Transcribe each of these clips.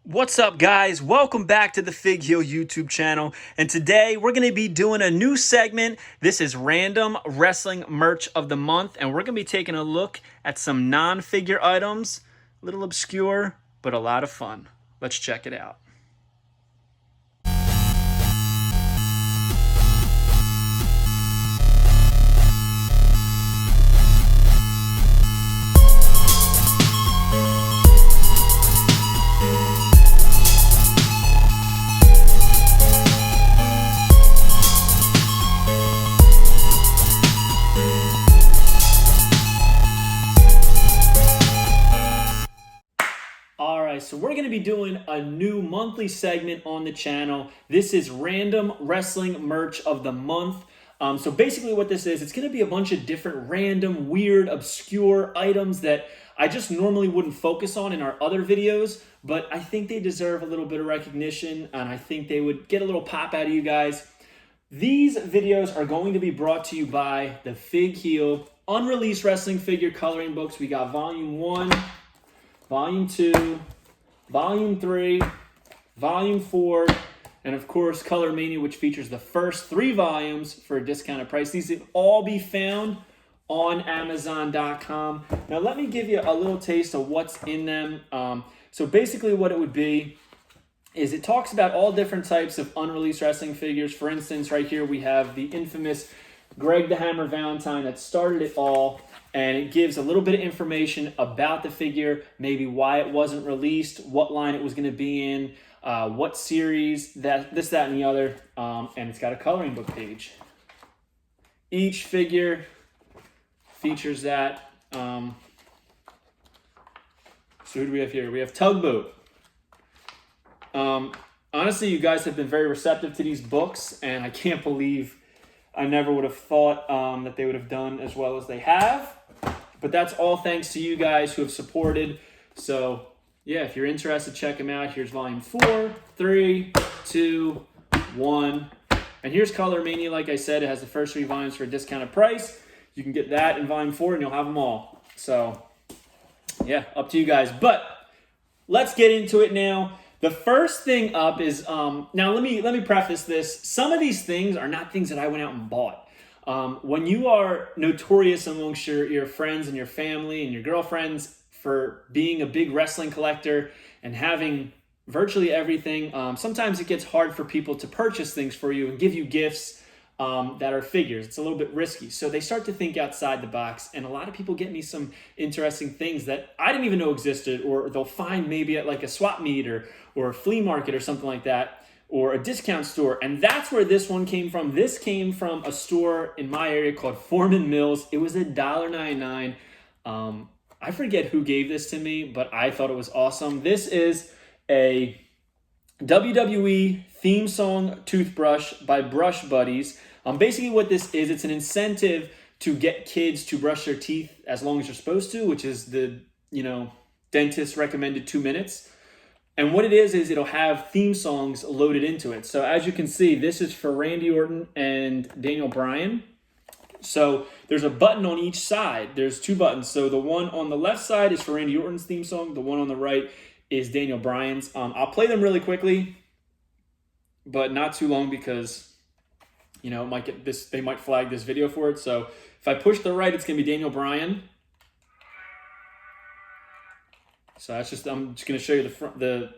What's up, guys? Welcome back to the Fig Heel YouTube channel. And today we're going to be doing a new segment. This is Random Wrestling Merch of the Month. And we're going to be taking a look at some non-figure items. A little obscure, but a lot of fun. Let's check it out. So we're going to be doing a new monthly segment on the channel. This is Random Wrestling Merch of the Month. So basically what this is, it's going to be a bunch of different random, weird, obscure items that I just normally wouldn't focus on in our other videos, but I think they deserve a little bit of recognition, and I think they would get a little pop out of you guys. These videos are going to be brought to you by the Fig Heel Unreleased Wrestling Figure Coloring Books. We got Volume 1, Volume 2, Volume 3, Volume 4, and of course Color Mania, which features the first 3 volumes for a discounted price. These will all be found on Amazon.com. Now let me give you a little taste of what's in them. So basically what it would be is it talks about all different types of unreleased wrestling figures. For instance, right here we have the infamous Greg the Hammer Valentine that started it all. And it gives a little bit of information about the figure, maybe why it wasn't released, what line it was going to be in, what series, that, and the other. And it's got a coloring book page. Each figure features that. So who do we have here? We have Tugboat. Honestly, you guys have been very receptive to these books, and I can't believe I never would have thought that they would have done as well as they have. But that's all thanks to you guys who have supported. So, yeah, if you're interested, check them out. Here's Volume 4, 3, 2, 1. And here's Color Mania. Like I said, it has the first 3 volumes for a discounted price. You can get that in Volume 4, and you'll have them all. So, yeah, up to you guys. But let's get into it now. The first thing up is, now let me preface this. Some of these things are not things that I went out and bought. When you are notorious amongst your friends and your family and your girlfriends for being a big wrestling collector and having virtually everything, sometimes it gets hard for people to purchase things for you and give you gifts that are figures. It's a little bit risky. So they start to think outside the box, and a lot of people get me some interesting things that I didn't even know existed, or they'll find maybe at like a swap meet or a flea market or something like that, or a discount store. And that's where this one came from. This came from a store in my area called Foreman Mills. It was $1.99. I forget who gave this to me, but I thought it was awesome. This is a WWE theme song toothbrush by Brush Buddies. Basically what this is, it's an incentive to get kids to brush their teeth as long as you're supposed to, which is the, dentist recommended 2 minutes. And what it is it'll have theme songs loaded into it. So as you can see, this is for Randy Orton and Daniel Bryan. So there's a button on each side. There's 2 buttons. So the one on the left side is for Randy Orton's theme song. The one on the right is Daniel Bryan's. I'll play them really quickly, but not too long because, it might get this. They might flag this video for it. So if I push the right, it's going to be Daniel Bryan. So I'm just going to show you the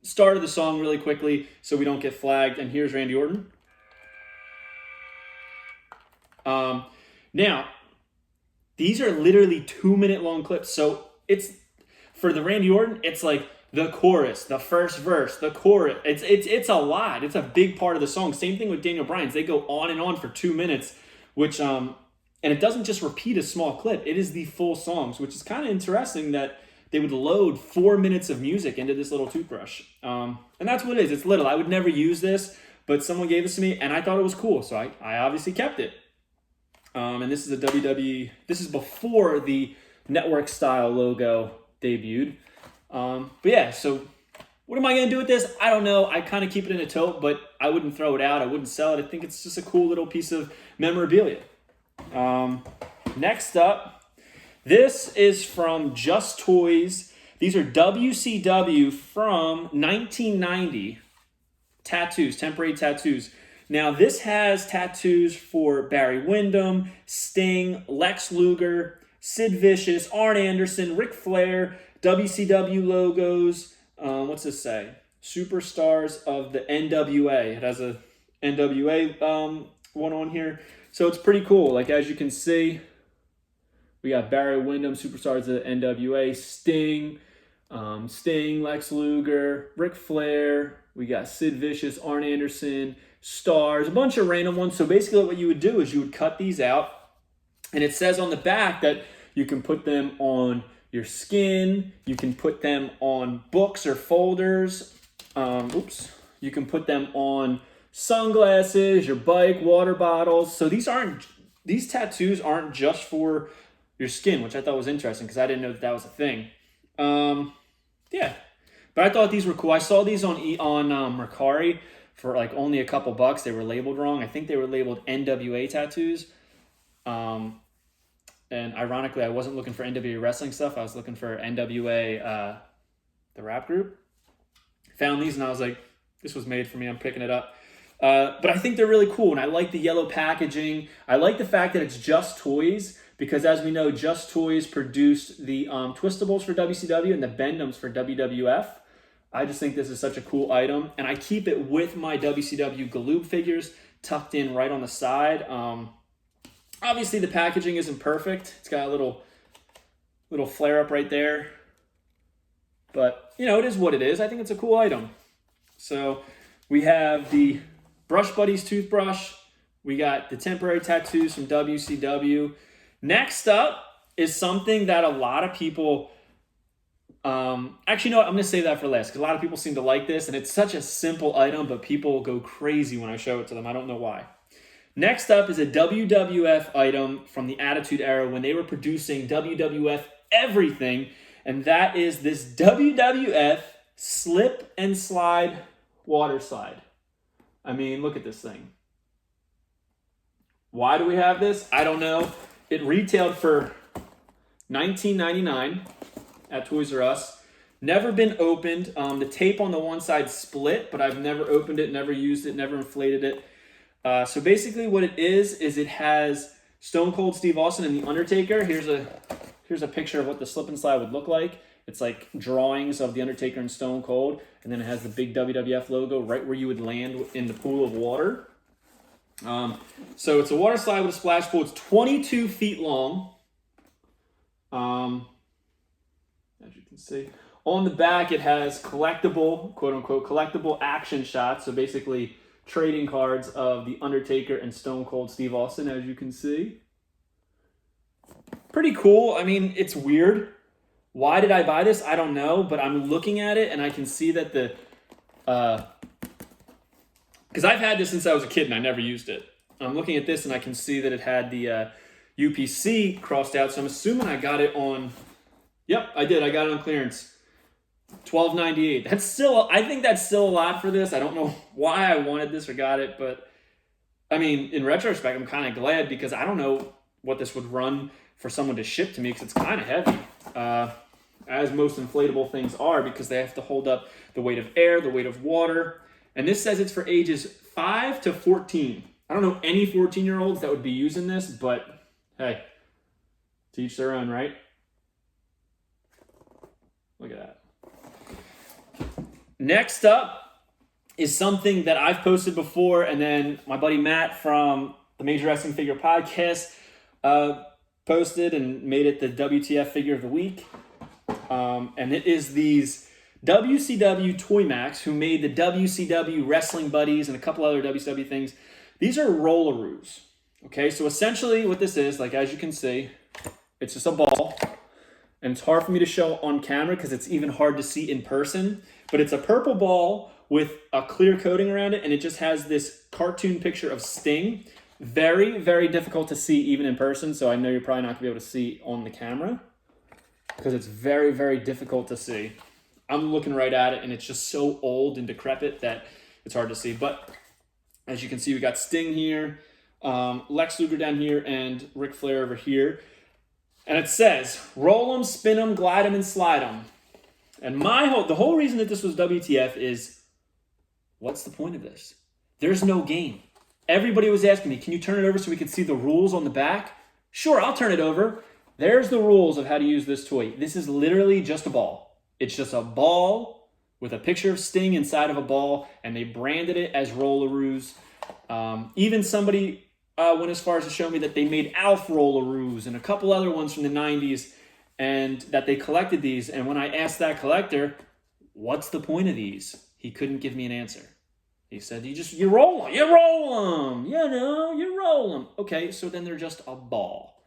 start of the song really quickly so we don't get flagged. And here's Randy Orton. Now, these are literally 2-minute long clips. So it's for the Randy Orton, it's like the chorus, the first verse, the chorus. It's a lot. It's a big part of the song. Same thing with Daniel Bryan's. They go on and on for 2 minutes, which and it doesn't just repeat a small clip. It is the full songs, which is kind of interesting that they would load 4 minutes of music into this little toothbrush. And that's what it is. It's little. I would never use this, but someone gave this to me, and I thought it was cool, so I obviously kept it. And this is a WWE. This is before the network-style logo debuted. But yeah, so what am I going to do with this? I don't know. I kind of keep it in a tote, but I wouldn't throw it out. I wouldn't sell it. I think it's just a cool little piece of memorabilia. Next up, this is from Just Toys. These are WCW from 1990 tattoos, temporary tattoos. Now, this has tattoos for Barry Windham, Sting, Lex Luger, Sid Vicious, Arn Anderson, Ric Flair, WCW logos. What's this say? Superstars of the NWA. It has a NWA one on here. So it's pretty cool. Like, as you can see, we got Barry Windham, Superstars of the NWA, Sting, Lex Luger, Ric Flair. We got Sid Vicious, Arn Anderson, Stars, a bunch of random ones. So basically what you would do is you would cut these out, and it says on the back that you can put them on your skin, you can put them on books or folders, you can put them on sunglasses, your bike, water bottles. So these tattoos aren't just for your skin, which I thought was interesting because I didn't know that was a thing. Yeah, but I thought these were cool. I saw these on Mercari for like only a couple bucks. They were labeled wrong. I think they were labeled NWA tattoos. And ironically, I wasn't looking for NWA wrestling stuff. I was looking for NWA, the rap group. Found these and I was like, this was made for me. I'm picking it up. But I think they're really cool. And I like the yellow packaging. I like the fact that it's Just Toys because, as we know, Just Toys produced the Twistables for WCW and the Bendums for WWF. I just think this is such a cool item. And I keep it with my WCW Galoob figures tucked in right on the side. Obviously, the packaging isn't perfect. It's got a little flare up right there. But, you know, it is what it is. I think it's a cool item. So we have the Brush Buddies toothbrush. We got the temporary tattoos from WCW. Next up is something that a lot of people... actually, no, I'm going to save that for last because a lot of people seem to like this. And it's such a simple item, but people go crazy when I show it to them. I don't know why. Next up is a WWF item from the Attitude Era when they were producing WWF everything, and that is this WWF Slip and Slide water slide. I mean, look at this thing. Why do we have this? I don't know. It retailed for $19.99 at Toys R Us. Never been opened. The tape on the one side split, but I've never opened it, never used it, never inflated it. So basically what it is it has Stone Cold Steve Austin and The Undertaker. Here's a picture of what the slip and slide would look like. It's like drawings of The Undertaker and Stone Cold, and then it has the big WWF logo right where you would land in the pool of water. So it's a water slide with a splash pool. It's 22 feet long. As you can see. On the back, it has collectible, quote-unquote, collectible action shots. So basically trading cards of The Undertaker and Stone Cold Steve Austin, as you can see. Pretty cool. I mean, it's weird. Why did I buy this? I don't know, but I'm looking at it and I can see that the... because I've had this since I was a kid and I never used it. I'm looking at this and I can see that it had the UPC crossed out, so I'm assuming I got it on... Yep, I did. I got it on clearance. $12.98. That's still, I think that's still a lot for this. I don't know why I wanted this or got it, but I mean, in retrospect, I'm kind of glad because I don't know what this would run for someone to ship to me because it's kind of heavy, as most inflatable things are because they have to hold up the weight of air, the weight of water, and this says it's for ages 5 to 14. I don't know any 14-year-olds that would be using this, but hey, to each their own, right? Look at that. Next up is something that I've posted before, and then my buddy Matt from the Major Wrestling Figure Podcast posted and made it the WTF Figure of the Week. And it is these WCW Toy Max, who made the WCW Wrestling Buddies and a couple other WCW things. These are Roller Roos. Okay, so essentially what this is, like as you can see, it's just a ball. And it's hard for me to show on camera because it's even hard to see in person. But it's a purple ball with a clear coating around it, and it just has this cartoon picture of Sting. Very, very difficult to see even in person, so I know you're probably not going to be able to see on the camera because it's very, very difficult to see. I'm looking right at it, and it's just so old and decrepit that it's hard to see. But as you can see, we got Sting here, Lex Luger down here, and Ric Flair over here. And it says, roll 'em, spin 'em, glide 'em, and slide 'em. And the whole reason that this was WTF is, what's the point of this? There's no game. Everybody was asking me, can you turn it over so we could see the rules on the back? Sure, I'll turn it over. There's the rules of how to use this toy. This is literally just a ball. It's just a ball with a picture of Sting inside of a ball, and they branded it as Roller Roos. Even somebody went as far as to show me that they made Alf Roller Roos and a couple other ones from the 90s, and that they collected these. And when I asked that collector, what's the point of these? He couldn't give me an answer. He said, you roll them. You roll them. You roll them. Okay, so then they're just a ball.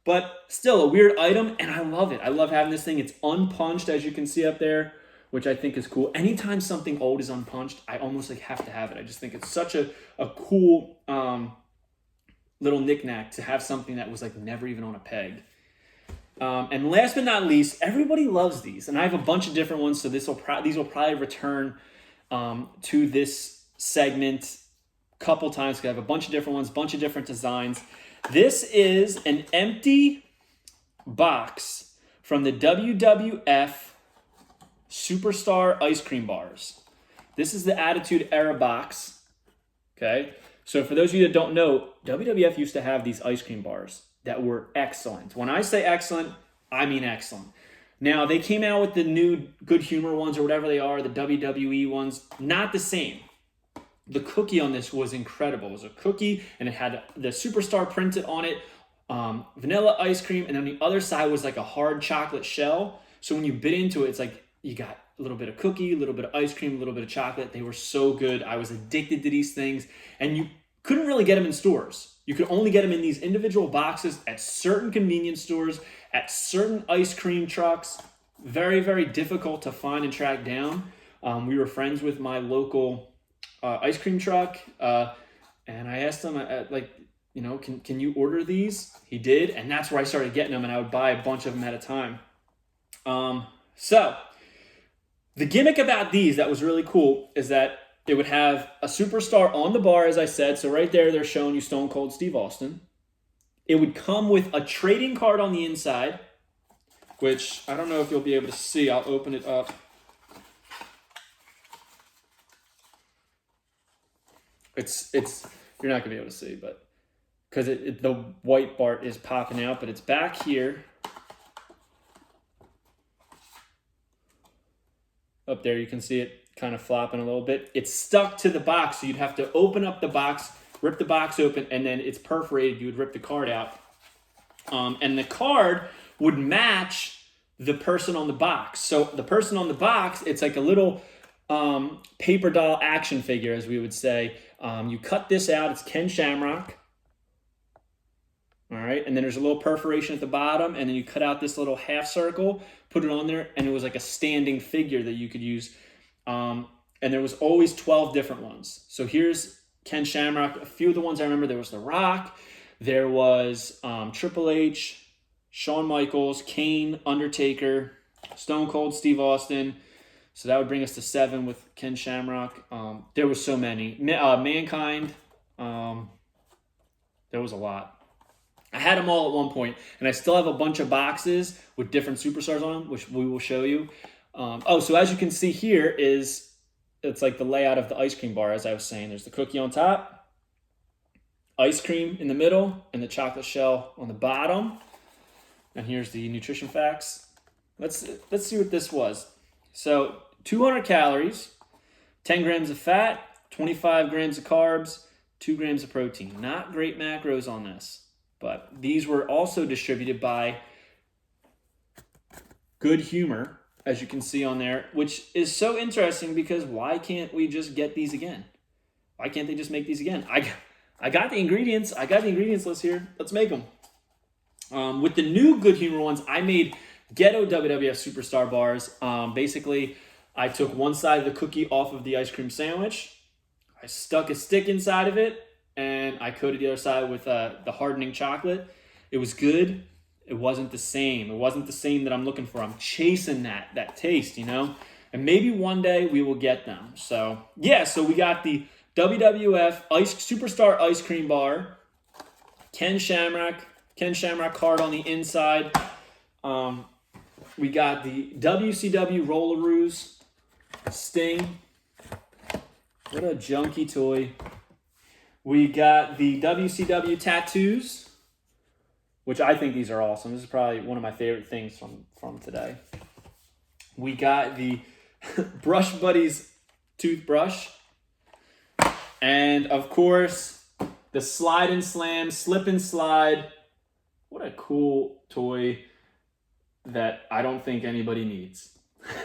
But still a weird item, and I love it. I love having this thing. It's unpunched, as you can see up there, which I think is cool. Anytime something old is unpunched, I almost have to have it. I just think it's such a cool little knickknack to have something that was never even on a peg. And last but not least, everybody loves these. And I have a bunch of different ones, so these will probably return to this segment a couple times, because I have a bunch of different ones, bunch of different designs. This is an empty box from the WWF Superstar ice cream bars. This is the Attitude Era box. Okay, so for those of you that don't know, WWF used to have these ice cream bars that were excellent. When I say excellent, I mean excellent. Now, they came out with the new Good Humor ones or whatever they are, the WWE ones. Not the same. The cookie on this was incredible. It was a cookie, and it had the Superstar printed on it, vanilla ice cream, and on the other side was a hard chocolate shell. So when you bit into it, it's you got a little bit of cookie, a little bit of ice cream, a little bit of chocolate. They were so good. I was addicted to these things, and you couldn't really get them in stores. You could only get them in these individual boxes at certain convenience stores, at certain ice cream trucks. Very, very difficult to find and track down. We were friends with my local ice cream truck, and I asked him, can you order these? He did, and that's where I started getting them, and I would buy a bunch of them at a time. So the gimmick about these that was really cool is that it would have a Superstar on the bar, as I said. So right there, they're showing you Stone Cold Steve Austin. It would come with a trading card on the inside, which I don't know if you'll be able to see. I'll open it up. It's you're not gonna be able to see, but because the white part is popping out, but it's back here. Up there, you can see it kind of flopping a little bit. It's stuck to the box, so you'd have to open up the box, rip the box open, and then it's perforated. You would rip the card out, and the card would match the person on the box. So the person on the box, it's like a little paper doll action figure, as we would say. You cut this out. It's Ken Shamrock. All right, and then there's a little perforation at the bottom, and then you cut out this little half circle, put it on there, and it was like a standing figure that you could use. And there was always 12 different ones. So here's Ken Shamrock. A few of the ones I remember, there was The Rock, there was Triple H, Shawn Michaels, Kane, Undertaker, Stone Cold Steve Austin. So that would bring us to 7 with Ken Shamrock. There was so many. Mankind. There was a lot. I had them all at one point, and I still have a bunch of boxes with different superstars on them, which we will show you. So as you can see here it's like the layout of the ice cream bar, as I was saying. There's the cookie on top, ice cream in the middle, and the chocolate shell on the bottom. And here's the nutrition facts. Let's see what this was. So 200 calories, 10 grams of fat, 25 grams of carbs, 2 grams of protein. Not great macros on this. But these were also distributed by Good Humor, as you can see on there, which is so interesting because why can't we just get these again? Why can't they just make these again? I got the ingredients. I got the ingredients list here. Let's make them. With the new Good Humor ones, I made ghetto WWF Superstar bars. Basically, I took one side of the cookie off of the ice cream sandwich. I stuck a stick inside of it, and I coated the other side with the hardening chocolate. It was good. It wasn't the same. It wasn't the same that I'm looking for. I'm chasing that taste, And maybe one day we will get them. So, yeah, so we got the WWF Superstar Ice Cream Bar, Ken Shamrock card on the inside. We got the WCW Roller Roos Sting. What a junky toy. We got the WCW Tattoos, which I think these are awesome. This is probably one of my favorite things from today. We got the Brush Buddies Toothbrush. And, of course, the Slide and Slam, Slip and Slide. What a cool toy that I don't think anybody needs.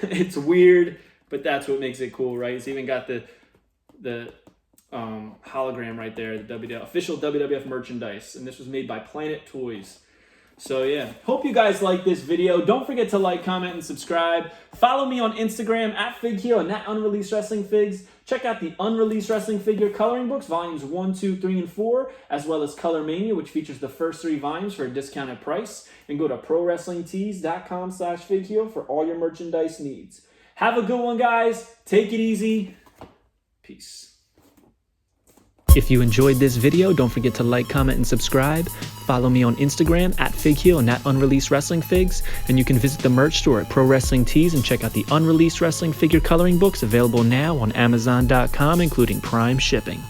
It's weird, but that's what makes it cool, right? It's even got the hologram right there, the official WWF merchandise, and this was made by Planet Toys. So yeah, hope you guys like this video. Don't forget to like, comment, and subscribe. Follow me on Instagram at FigHero and at Unreleased Wrestling Figs. Check out the Unreleased Wrestling Figure coloring books, volumes 1, 2, 3, and 4, as well as Color Mania, which features the first 3 volumes for a discounted price. And go to ProWrestlingTees.com/FigHero for all your merchandise needs. Have a good one, guys. Take it easy. Peace. If you enjoyed this video, don't forget to like, comment, and subscribe. Follow me on Instagram at FigHero and at Unreleased Wrestling Figs. And you can visit the merch store at Pro Wrestling Tees and check out the Unreleased Wrestling Figure coloring books available now on Amazon.com, including Prime shipping.